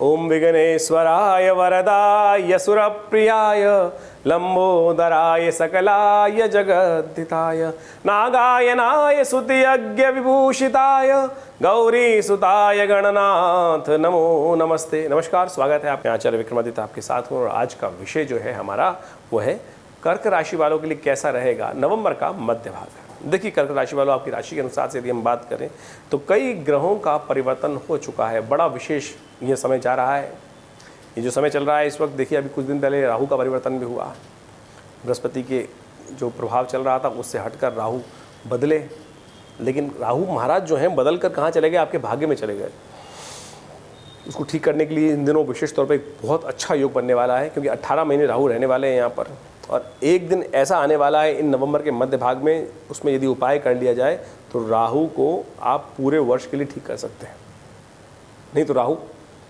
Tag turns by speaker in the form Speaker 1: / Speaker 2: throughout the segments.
Speaker 1: ओम विघ्नेश्वराय वरदाय सुरप्रियाय लंबोदराय सकलाय जगद्धिताय नागायनाय स्तुतियज्ञ विभूषिताय गौरी सुताय गणनाथ नमो नमस्ते। नमस्कार, स्वागत है आपके आचार्य विक्रमादित्य आपके साथ हूँ। और आज का विषय जो है हमारा वो है कर्क राशि वालों के लिए कैसा रहेगा नवंबर का मध्य भाग। देखिए, कर्क राशि वालों, आपकी राशि के अनुसार से यदि हम बात करें तो कई ग्रहों का परिवर्तन हो चुका है। बड़ा विशेष ये समय जा रहा है। ये जो समय चल रहा है इस वक्त, देखिए अभी कुछ दिन पहले राहु का परिवर्तन भी हुआ। बृहस्पति के जो प्रभाव चल रहा था उससे हटकर राहु बदले, लेकिन राहु महाराज जो हैं बदल कर कहाँ चले गए? आपके भाग्य में चले गए। उसको ठीक करने के लिए इन दिनों विशेष तौर पे एक बहुत अच्छा योग बनने वाला है, क्योंकि 18 महीने राहु रहने वाले हैं यहाँ पर। और एक दिन ऐसा आने वाला है इन नवंबर के मध्य भाग में, उसमें यदि उपाय कर लिया जाए तो राहु को आप पूरे वर्ष के लिए ठीक कर सकते हैं। नहीं तो राहु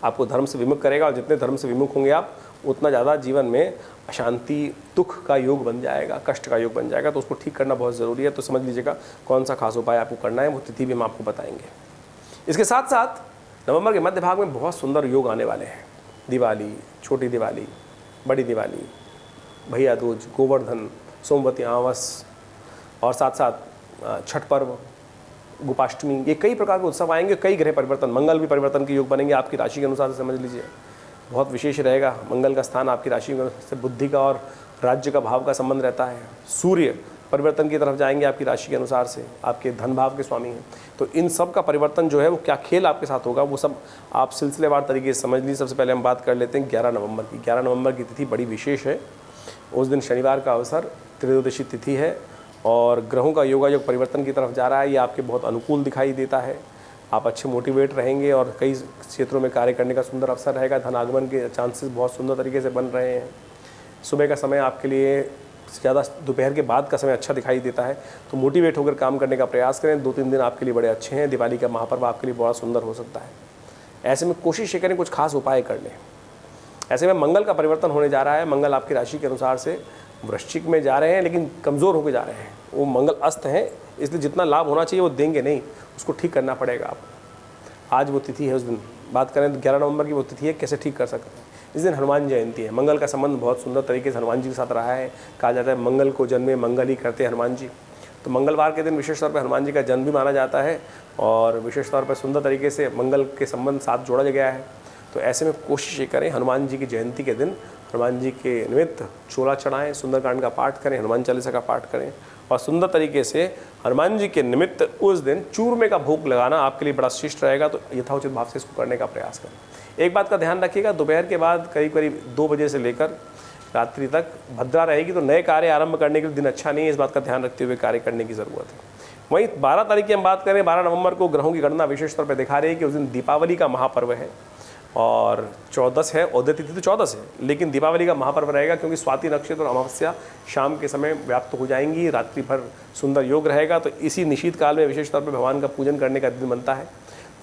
Speaker 1: आपको धर्म से विमुख करेगा, और जितने धर्म से विमुख होंगे आप उतना ज़्यादा जीवन में अशांति, दुख का योग बन जाएगा, कष्ट का योग बन जाएगा। तो उसको ठीक करना बहुत ज़रूरी है। तो समझ लीजिएगा कौन सा खास उपाय आपको करना है, वो तिथि भी हम आपको बताएंगे। इसके साथ साथ नवंबर के मध्य भाग में बहुत सुंदर योग आने वाले हैं। दिवाली, छोटी दिवाली, बड़ी दिवाली, भैया दूज, गोवर्धन, सोमवती अमावस और साथ साथ छठ पर्व, गोपाष्टमी, ये कई प्रकार के उत्सव आएंगे। कई ग्रह परिवर्तन, मंगल भी परिवर्तन के योग बनेंगे आपकी राशि के अनुसार से। समझ लीजिए बहुत विशेष रहेगा। मंगल का स्थान आपकी राशि से बुद्धि का और राज्य का भाव का संबंध रहता है। सूर्य परिवर्तन की तरफ जाएंगे आपकी राशि के अनुसार से, आपके धन भाव के स्वामी हैं। तो इन सब का परिवर्तन जो है वो क्या खेल आपके साथ होगा, वो सब आप सिलसिलेवार तरीके से समझ लीजिए। सबसे पहले हम बात कर लेते हैं 11 नवंबर की। 11 नवंबर की तिथि बड़ी विशेष है। उस दिन शनिवार का अवसर, त्रयोदशी तिथि है और ग्रहों का योगायोग परिवर्तन की तरफ जा रहा है। ये आपके बहुत अनुकूल दिखाई देता है। आप अच्छे मोटिवेट रहेंगे और कई क्षेत्रों में कार्य करने का सुंदर अवसर रहेगा। धन आगमन के चांसेस बहुत सुंदर तरीके से बन रहे हैं। सुबह का समय आपके लिए ज़्यादा दोपहर के बाद का समय अच्छा दिखाई देता है। तो मोटिवेट होकर काम करने का प्रयास करें। 2-3 दिन आपके लिए बड़े अच्छे हैं। दिवाली का महापर्व आपके लिए बड़ा सुंदर हो सकता है। ऐसे में कोशिश ये करें कुछ खास उपाय कर लें। ऐसे में मंगल का परिवर्तन होने जा रहा है। मंगल आपकी राशि के अनुसार से वृश्चिक में जा रहे हैं, लेकिन कमज़ोर होकर जा रहे हैं। वो मंगल अस्त हैं, इसलिए जितना लाभ होना चाहिए वो देंगे नहीं, उसको ठीक करना पड़ेगा आपको। आज वो तिथि है, उस दिन बात करें तो 11 नवंबर की वो तिथि है, कैसे ठीक कर सकते हैं। इस दिन हनुमान जयंती है। मंगल का संबंध बहुत सुंदर तरीके से हनुमान जी के साथ रहा है। कहा जाता है मंगल को जन्मे मंगल ही करते हनुमान जी। तो मंगलवार के दिन विशेष तौर पर हनुमान जी का जन्म भी माना जाता है और विशेष तौर पर सुंदर तरीके से मंगल के संबंध साथ जोड़ा गया है। तो ऐसे में कोशिश ये करें हनुमान जी की जयंती के दिन हनुमान जी के निमित्त चोला चढ़ाएं, सुंदरकांड का पाठ करें, हनुमान चालीसा का पाठ करें और सुंदर तरीके से हनुमान जी के निमित्त उस दिन चूरमे का भोग लगाना आपके लिए बड़ा शिष्ट रहेगा। तो यथाउचित भाव से इसको करने का प्रयास करें। एक बात का ध्यान रखिएगा, दोपहर के बाद करीब करीब 2 बजे से लेकर रात्रि तक भद्रा रहेगी। तो नए कार्य आरंभ करने के लिए दिन अच्छा नहीं है। इस बात का ध्यान रखते हुए कार्य करने की ज़रूरत है। वहीं 12 तारीख की हम बात करें, 12 नवंबर को ग्रहों की गणना विशेष तौर पर दिखा रही है कि उस दिन दीपावली का महापर्व है और 14 है। उदय तिथि तो 14 है, लेकिन दीपावली का महापर्व रहेगा, क्योंकि स्वाति नक्षत्र और अमावस्या शाम के समय व्याप्त हो जाएंगी। रात्रि भर सुंदर योग रहेगा। तो इसी निशीत काल में विशेष तौर पर भगवान का पूजन करने का दिन बनता है।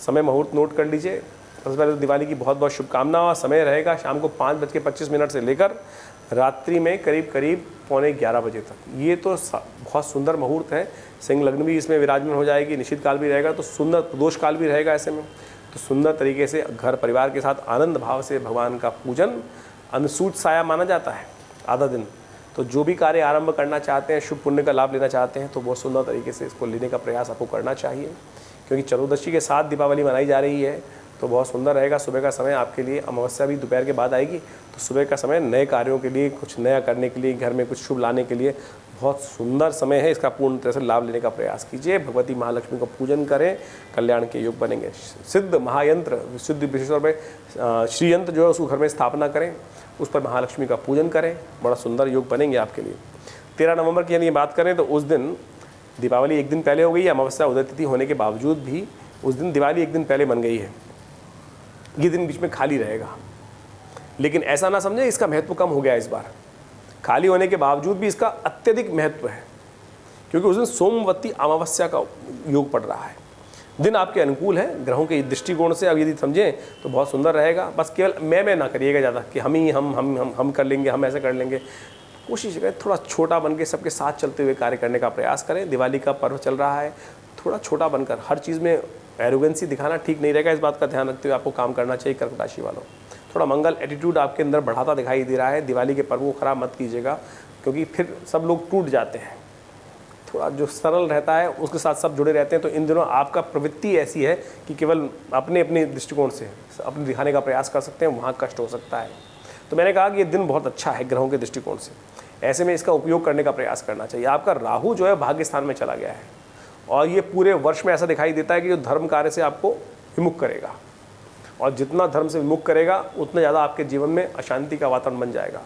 Speaker 1: समय मुहूर्त नोट कर लीजिए। सबसे पहले तो दिवाली की बहुत बहुत शुभकामनाएं। समय रहेगा शाम को 5:25 से लेकर रात्रि में करीब करीब 11:15 बजे तक। ये तो बहुत सुंदर मुहूर्त है। सिंह लग्न भी इसमें विराजमान हो जाएगी। निश्चित काल भी रहेगा, तो सुंदर प्रदोष काल भी रहेगा। ऐसे में तो सुंदर तरीके से घर परिवार के साथ आनंद भाव से भगवान का पूजन अनुसूच साया माना जाता है आधा दिन। तो जो भी कार्य आरंभ करना चाहते हैं, शुभ पुण्य का लाभ लेना चाहते हैं, तो बहुत सुंदर तरीके से इसको लेने का प्रयास आपको करना चाहिए। क्योंकि चतुर्दशी के साथ दीपावली मनाई जा रही है, तो बहुत सुंदर रहेगा। सुबह का समय आपके लिए, अमावस्या भी दोपहर के बाद आएगी, तो सुबह का समय नए कार्यों के लिए, कुछ नया करने के लिए, घर में कुछ शुभ लाने के लिए बहुत सुंदर समय है। इसका पूर्ण तरह से लाभ लेने का प्रयास कीजिए। भगवती महालक्ष्मी को पूजन करें, कल्याण के योग बनेंगे। सिद्ध महायंत्र, सिद्ध विशेष तौर पर श्री यंत्र जो है उसको घर में स्थापना करें, उस पर महालक्ष्मी का पूजन करें, बड़ा सुंदर योग बनेंगे आपके लिए। 13 नवंबर की यदि बात करें तो उस दिन दीपावली एक दिन पहले हो गई है। अमावस्या उदय तिथि होने के बावजूद भी उस दिन दिवाली एक दिन पहले बन गई है। ये दिन बीच में खाली रहेगा, लेकिन ऐसा ना समझे इसका महत्व कम हो गया इस बार। खाली होने के बावजूद भी इसका अत्यधिक महत्व है, क्योंकि उस दिन सोमवती अमावस्या का योग पड़ रहा है। दिन आपके अनुकूल है ग्रहों के दृष्टिकोण से। अब यदि समझें तो बहुत सुंदर रहेगा। बस केवल मैं ना करिएगा ज़्यादा कि हम कर लेंगे, हम ऐसे कर लेंगे। कोशिश करें थोड़ा छोटा बन के सबके साथ चलते हुए कार्य करने का प्रयास करें। दिवाली का पर्व चल रहा है, थोड़ा छोटा बनकर हर चीज़ में एरोगेंसी दिखाना ठीक नहीं रहेगा। इस बात का ध्यान रखते हुए आपको काम करना चाहिए कर्क राशि वालों। थोड़ा मंगल एटीट्यूड आपके अंदर बढ़ाता दिखाई दे रहा है। दिवाली के पर्व को खराब मत कीजिएगा, क्योंकि फिर सब लोग टूट जाते हैं। थोड़ा जो सरल रहता है उसके साथ सब जुड़े रहते हैं। तो इन दिनों आपका प्रवृत्ति ऐसी है कि केवल अपने अपने दृष्टिकोण से अपने दिखाने का प्रयास कर सकते हैं, वहाँ कष्ट हो सकता है। तो मैंने कहा कि ये दिन बहुत अच्छा है ग्रहों के दृष्टिकोण से, ऐसे में इसका उपयोग करने का प्रयास करना चाहिए। आपका राहु जो है भाग्य स्थान में चला गया है, और ये पूरे वर्ष में ऐसा दिखाई देता है कि जो धर्म कार्य से आपको विमुख करेगा, और जितना धर्म से विमुख करेगा उतना ज़्यादा आपके जीवन में अशांति का वातावरण बन जाएगा।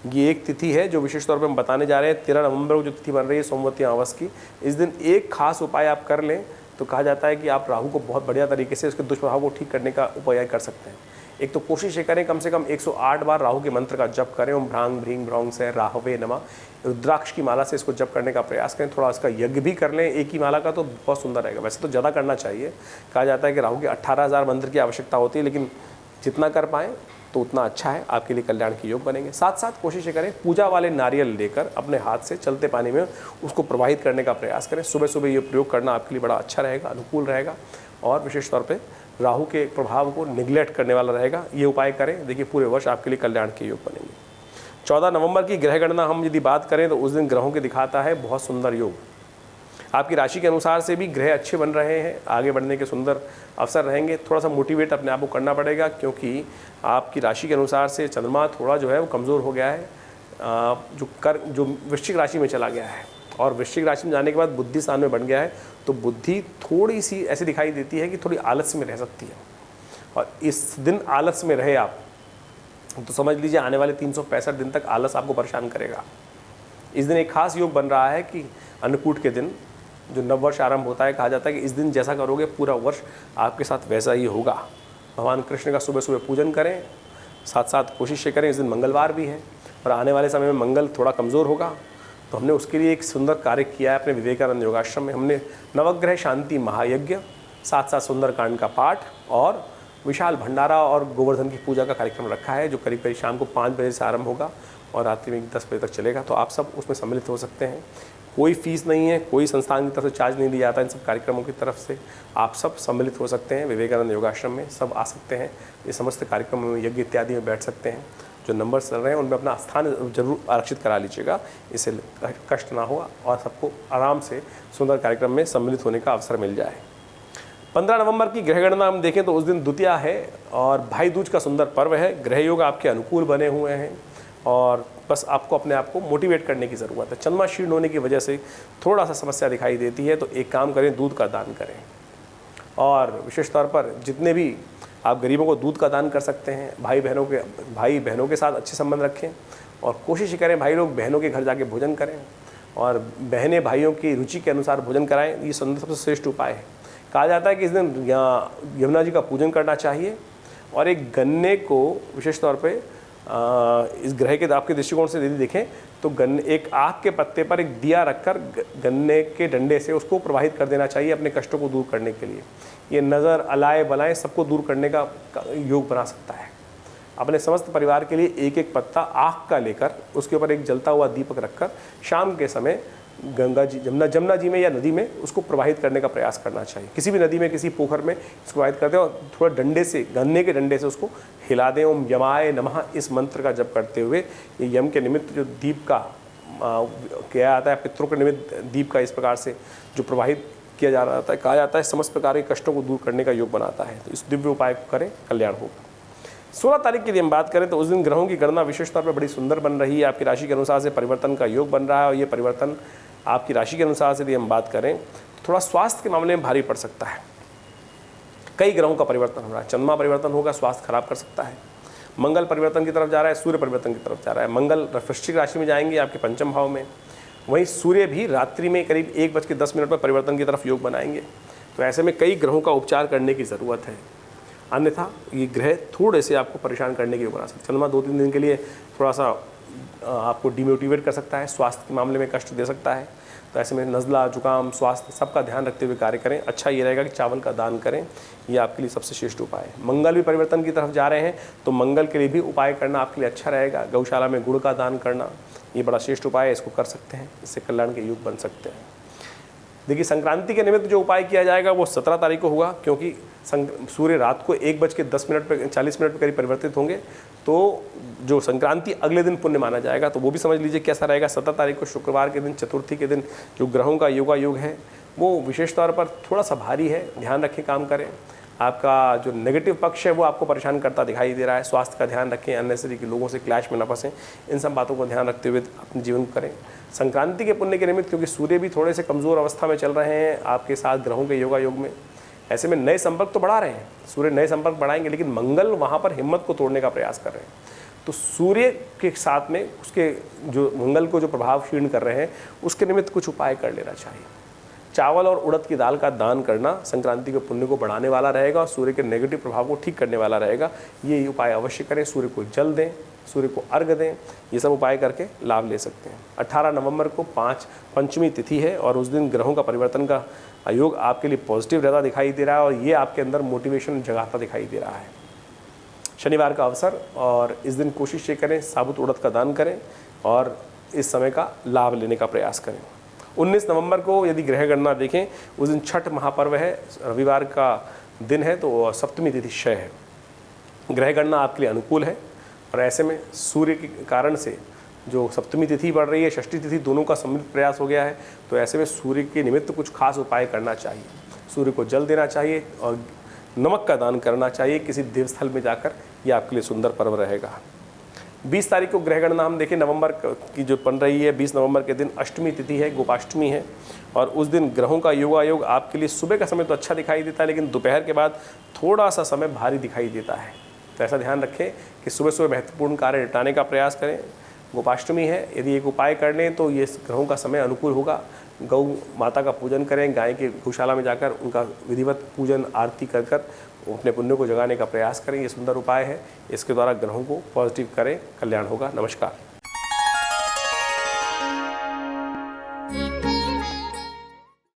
Speaker 1: ये एक तिथि है जो विशेष तौर पे हम बताने जा रहे हैं। 13 नवंबर को जो तिथि बन रही है सोमवती अमावस की, इस दिन एक खास उपाय आप कर लें तो कहा जाता है कि आप राहु को बहुत बढ़िया तरीके से उसके दुष्प्रभाव को ठीक करने का उपाय कर सकते हैं। एक तो कोशिश ये करें कम से कम 108 बार राहु के मंत्र का जप करें। ओम भ्रांग भ्रीं भ्रौंग से राहवे नमः, रुद्राक्ष की माला से इसको जप करने का प्रयास करें। थोड़ा इसका यज्ञ भी कर लें एक ही माला का, तो बहुत सुंदर रहेगा। वैसे तो ज़्यादा करना चाहिए, कहा जाता है कि राहु के 18,000 मंत्र की आवश्यकता होती है, लेकिन जितना कर पाएँ तो उतना अच्छा है, आपके लिए कल्याण के योग बनेंगे। साथ साथ कोशिश करें पूजा वाले नारियल लेकर अपने हाथ से चलते पानी में उसको प्रवाहित करने का प्रयास करें। सुबह सुबह ये प्रयोग करना आपके लिए बड़ा अच्छा रहेगा, अनुकूल रहेगा, और विशेष तौर पे राहु के प्रभाव को निगलेक्ट करने वाला रहेगा। ये उपाय करें, देखिए पूरे वर्ष आपके लिए कल्याण के योग बनेंगे। 14 नवंबर की ग्रह गणना हम यदि बात करें तो उस दिन ग्रहों के दिखाता है बहुत सुंदर योग। आपकी राशि के अनुसार से भी ग्रह अच्छे बन रहे हैं, आगे बढ़ने के सुंदर अवसर रहेंगे। थोड़ा सा मोटिवेट अपने आप को करना पड़ेगा, क्योंकि आपकी राशि के अनुसार से चंद्रमा थोड़ा जो है वो कमज़ोर हो गया है, जो वृश्चिक राशि में चला गया है, और वृश्चिक राशि में जाने के बाद बुद्धि स्थान में बन गया है। तो बुद्धि थोड़ी सी ऐसी दिखाई देती है कि थोड़ी आलस्य में रह सकती है, और इस दिन आलस में रहे आप तो समझ लीजिए आने वाले 365 दिन तक आलस आपको परेशान करेगा। इस दिन एक खास योग बन रहा है कि अन्नकूट के दिन जो नववर्ष आरंभ होता है, कहा जाता है कि इस दिन जैसा करोगे पूरा वर्ष आपके साथ वैसा ही होगा। भगवान कृष्ण का सुबह सुबह पूजन करें, साथ साथ कोशिश करें, इस दिन मंगलवार भी है और आने वाले समय में मंगल थोड़ा कमज़ोर होगा, तो हमने उसके लिए एक सुंदर कार्य किया है अपने विवेकानंद योगाश्रम में। हमने नवग्रह शांति महायज्ञ, साथ साथ सुंदरकांड का पाठ और विशाल भंडारा और गोवर्धन की पूजा का कार्यक्रम रखा है, जो करीब करीब शाम को 5 बजे से आरंभ होगा और रात्रि में 10 बजे तक चलेगा। तो आप सब उसमें सम्मिलित हो सकते हैं। कोई फीस नहीं है, कोई संस्थान की तरफ से चार्ज नहीं दिया जाता इन सब कार्यक्रमों की तरफ से। आप सब सम्मिलित हो सकते हैं विवेकानंद योगाश्रम में, सब आ सकते हैं। ये समस्त कार्यक्रमों में यज्ञ इत्यादि में बैठ सकते हैं। जो नंबर चल रहे हैं उनमें अपना स्थान जरूर आरक्षित करा लीजिएगा, इससे कष्ट ना हो और सबको आराम से सुंदर कार्यक्रम में सम्मिलित होने का अवसर मिल जाए। 15 नवंबर की ग्रह गणना हम देखें तो उस दिन द्वितीया है और भाई दूज का सुंदर पर्व है। ग्रह योग आपके अनुकूल बने हुए हैं और बस आपको अपने आप को मोटिवेट करने की ज़रूरत है। चंद्रमा क्षीण होने की वजह से थोड़ा सा समस्या दिखाई देती है, तो एक काम करें, दूध का दान करें। और विशेष तौर पर जितने भी आप गरीबों को दूध का दान कर सकते हैं, भाई बहनों के साथ अच्छे संबंध रखें और कोशिश करें भाई लोग बहनों के घर जाके भोजन करें और बहनें भाइयों की रुचि के अनुसार भोजन कराएं। ये सबसे श्रेष्ठ उपाय है। कहा जाता है कि इस दिन यमुना जी का पूजन करना चाहिए और एक गन्ने को विशेष तौर पे इस ग्रह के आपके दृष्टिकोण से यदि देखें तो गन्ने एक आग के पत्ते पर एक दिया रखकर गन्ने के डंडे से उसको प्रवाहित कर देना चाहिए अपने कष्टों को दूर करने के लिए। ये नज़र अलाए बलाएँ सबको दूर करने का योग बना सकता है। अपने समस्त परिवार के लिए एक एक पत्ता आग का लेकर उसके ऊपर एक जलता हुआ दीपक रखकर शाम के समय गंगा जी जमुना जी में या नदी में उसको प्रवाहित करने का प्रयास करना चाहिए। किसी भी नदी में, किसी पोखर में इसको प्रवाहित करते हैं और थोड़ा डंडे से, गन्ने के डंडे से उसको हिला दें। ओम यमाय नमः इस मंत्र का जप करते हुए ये यम के निमित्त जो दीप का किया जाता है, पितरों के निमित्त दीप का इस प्रकार से जो प्रवाहित किया जा रहा है, कहा जाता है समस्त प्रकार के कष्टों को दूर करने का योग बनाता है। तो इस दिव्य उपाय को करें, कल्याण होगा। 16 तारीख की हम बात करें तो उस दिन ग्रहों की गणना विशेष तौर पर बड़ी सुंदर बन रही है। आपकी राशि के अनुसार से परिवर्तन का योग बन रहा है और ये परिवर्तन आपकी राशि के अनुसार से यदि हम बात करें थोड़ा स्वास्थ्य के मामले में भारी पड़ सकता है। कई ग्रहों का परिवर्तन हो रहा है। चंद्रमा परिवर्तन होगा, स्वास्थ्य खराब कर सकता है। मंगल परिवर्तन की तरफ जा रहा है, सूर्य परिवर्तन की तरफ जा रहा है। मंगल वृश्चिक राशि में जाएंगे आपके पंचम भाव में, वहीं सूर्य भी रात्रि में करीब 1:10 पर परिवर्तन की तरफ योग बनाएंगे। तो ऐसे में कई ग्रहों का उपचार करने की ज़रूरत है, अन्यथा ये ग्रह थोड़े से आपको परेशान करने की योग बना सकते हैं। चंद्रमा 2-3 दिन के लिए थोड़ा सा आपको डिमोटिवेट कर सकता है, स्वास्थ्य के मामले में कष्ट दे सकता है। तो ऐसे में नज़ला, जुकाम, स्वास्थ्य सबका ध्यान रखते हुए कार्य करें। अच्छा ये रहेगा कि चावल का दान करें, ये आपके लिए सबसे श्रेष्ठ उपाय है। मंगल भी परिवर्तन की तरफ जा रहे हैं तो मंगल के लिए भी उपाय करना आपके लिए अच्छा रहेगा। गौशाला में गुड़ का दान करना ये बड़ा श्रेष्ठ उपाय है, इसको कर सकते हैं, इससे कल्याण के योग बन सकते हैं। देखिए संक्रांति के निमित्त जो उपाय किया जाएगा वो 17 तारीख को होगा, क्योंकि सूर्य रात को 1:10 पे 40 मिनट पे करीब परिवर्तित होंगे, तो जो संक्रांति अगले दिन पुण्य माना जाएगा। तो वो भी समझ लीजिए कैसा रहेगा। 17 तारीख को शुक्रवार के दिन, चतुर्थी के दिन जो ग्रहों का योगायोग है वो विशेष तौर पर थोड़ा सा भारी है, ध्यान रखें, काम करें। आपका जो नेगेटिव पक्ष है वो आपको परेशान करता दिखाई दे रहा है। स्वास्थ्य का ध्यान रखें, अननेसेसरी के लोगों से क्लैश में न फंसें, इन सब बातों को ध्यान रखते हुए अपने जीवन को करें। संक्रांति के पुण्य के निमित्त, क्योंकि सूर्य भी थोड़े से कमज़ोर अवस्था में चल रहे हैं आपके साथ ग्रहों के योगायोग में, ऐसे में नए संपर्क तो बढ़ा रहे हैं, सूर्य नए संपर्क बढ़ाएंगे, लेकिन मंगल वहाँ पर हिम्मत को तोड़ने का प्रयास कर रहे हैं। तो सूर्य के साथ में उसके जो मंगल को जो प्रभाव क्षीण कर रहे हैं उसके निमित्त कुछ उपाय कर लेना चाहिए। चावल और उड़द की दाल का दान करना संक्रांति के पुण्य को बढ़ाने वाला रहेगा और सूर्य के नेगेटिव प्रभाव को ठीक करने वाला रहेगा। ये उपाय अवश्य करें। सूर्य को जल दें, सूर्य को अर्घ दें, ये सब उपाय करके लाभ ले सकते हैं। 18 नवंबर को पंचमी तिथि है और उस दिन ग्रहों का परिवर्तन का योग आपके लिए पॉजिटिव रहता दिखाई दे रहा है और ये आपके अंदर मोटिवेशन जगाता दिखाई दे रहा है। शनिवार का अवसर, और इस दिन कोशिश ये करें साबुत उड़द का दान करें और इस समय का लाभ लेने का प्रयास करें। 19 नवंबर को यदि ग्रह गणना देखें, उस दिन छठ महापर्व है, रविवार का दिन है, तो सप्तमी तिथि क्षय है। ग्रह गणना आपके लिए अनुकूल है और ऐसे में सूर्य के कारण से जो सप्तमी तिथि बढ़ रही है, षष्ठी तिथि, दोनों का सम्मिलित प्रयास हो गया है। तो ऐसे में सूर्य के निमित्त कुछ खास उपाय करना चाहिए। सूर्य को जल देना चाहिए और नमक का दान करना चाहिए किसी देवस्थल में जाकर। यह आपके लिए सुंदर पर्व रहेगा। 20 तारीख को ग्रह गणना हम देखें नवंबर की जो बन रही है, 20 नवंबर के दिन अष्टमी तिथि है, गोपाष्टमी है और उस दिन ग्रहों का योगायोग आपके लिए सुबह का समय तो अच्छा दिखाई देता है, लेकिन दोपहर के बाद थोड़ा सा समय भारी दिखाई देता है। तो ऐसा ध्यान रखें कि सुबह सुबह महत्वपूर्ण कार्य निपटाने का प्रयास करें। गोपाष्टमी है, यदि एक उपाय कर लें तो ये ग्रहों का समय अनुकूल होगा। गौ माता का पूजन करें, गाय के गौशाला में जाकर उनका विधिवत पूजन आरती कर अपने पुण्य को जगाने का प्रयास करें। ये सुंदर उपाय है, इसके द्वारा ग्रहों को पॉजिटिव करें, कल्याण होगा। नमस्कार।